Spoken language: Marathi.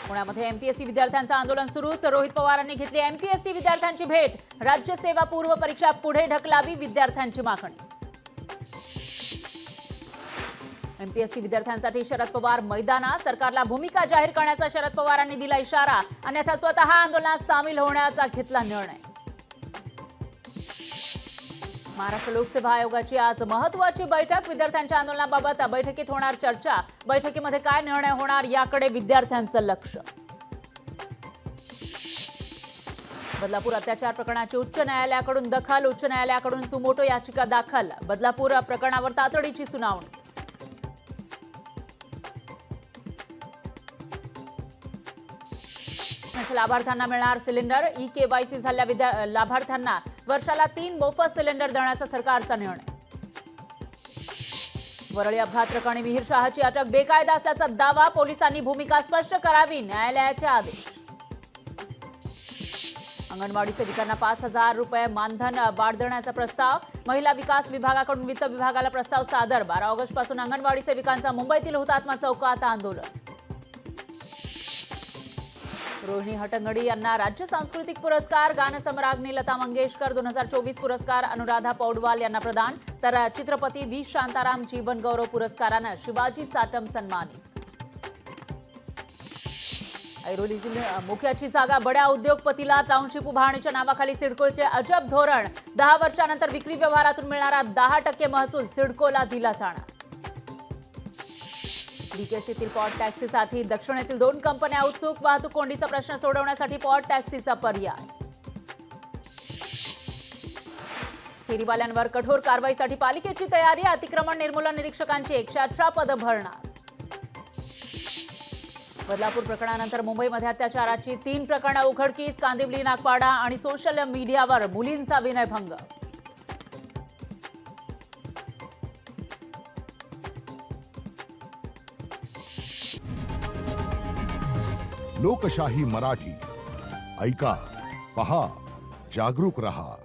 पुण्यामध्ये एमपीएससी विद्यार्थ्यांचं आंदोलन सुरूच. रोहित पवारांनी घेतली एमपीएससी विद्यार्थ्यांची भेट. राज्यसेवा पूर्व परीक्षा पुढे ढकलावी विद्यार्थ्यांची मागणी. एमपीएससी विद्यार्थ्यांसाठी शरद पवार मैदानात. सरकारला भूमिका जाहीर करण्याचा शरद पवारांनी दिला इशारा. अन्यथा स्वतः आंदोलनात सामील होण्याचा घेतला निर्णय. महाराष्ट्र लोकसेवा आयोगाची आज महत्त्वाची बैठक. विद्यार्थ्यांच्या आंदोलनाबाबत बैठकीत होणार चर्चा. बैठकीमध्ये काय निर्णय होणार याकडे विद्यार्थ्यांचं लक्ष. बदलापूर अत्याचार प्रकरणाची उच्च न्यायालयाकडून दखल. उच्च न्यायालयाकडून सुमोटो याचिका दाखल. बदलापूर प्रकरणावर तातडीची सुनावणी. लाभार्थ्यांना मिळणार सिलेंडर. ई-केवायसी झालेल्या लाभार्थ्यांना वर्षाला 3 मोफत सिलेंडर देण्याचा सरकारचा निर्णय. वरळी अपघात प्रकरणी मिहीर शहाची अटक. बेकायदा असल्याचा दावा. पोलिसांनी भूमिका स्पष्ट करावी. न्यायालयाचे आदेश. अंगणवाडी सेविकांना 5,000 रुपये मानधन वाढ देण्याचा प्रस्ताव. महिला विकास विभागाकडून वित्त विभागाला प्रस्ताव सादर. 12 ऑगस्ट पासून अंगणवाडी सेविकांचा मुंबईतील हुतात्मा चौकात आंदोलन. रोहिणी हट्टंगडी यांना राज्य सांस्कृतिक पुरस्कार. गानसम्राज्ञी लता मंगेशकर 2024 पुरस्कार अनुराधा पौडवाल यांना प्रदान. तर चित्रपती व्ही शांताराम जीवन गौरव पुरस्कारानं शिवाजी साटम सन्मानित. ऐरोलीतील मुख्याची जागा बड्या उद्योगपतीला. टाउनशिप उभारणीच्या नावाखाली सिडकोचे अजब धोरण. 10 वर्षानंतर विक्री व्यवहारातून मिळणारा 10% महसूल सिडकोला दिला जाणार. डीकेसीतील पॉट टॅक्सीसाठी दक्षिणेतील 2 कंपन्या उत्सुक. वाहतूक कोंडीचा प्रश्न सोडवण्यासाठी पॉट टॅक्सीचा पर्याय. फेरीवाल्यांवर कठोर कारवाईसाठी पालिकेची तयारी. अतिक्रमण निर्मूलन निरीक्षकांची 118 पदं भरणार. बदलापूर प्रकरणानंतर मुंबईमध्ये अत्याचाराची 3 प्रकरणं उघडकीस. कांदिवली, नागपाडा आणि सोशल मीडियावर मुलींचा विनयभंग. लोकशाही मराठी ऐका, पहा, जागरूक रहा.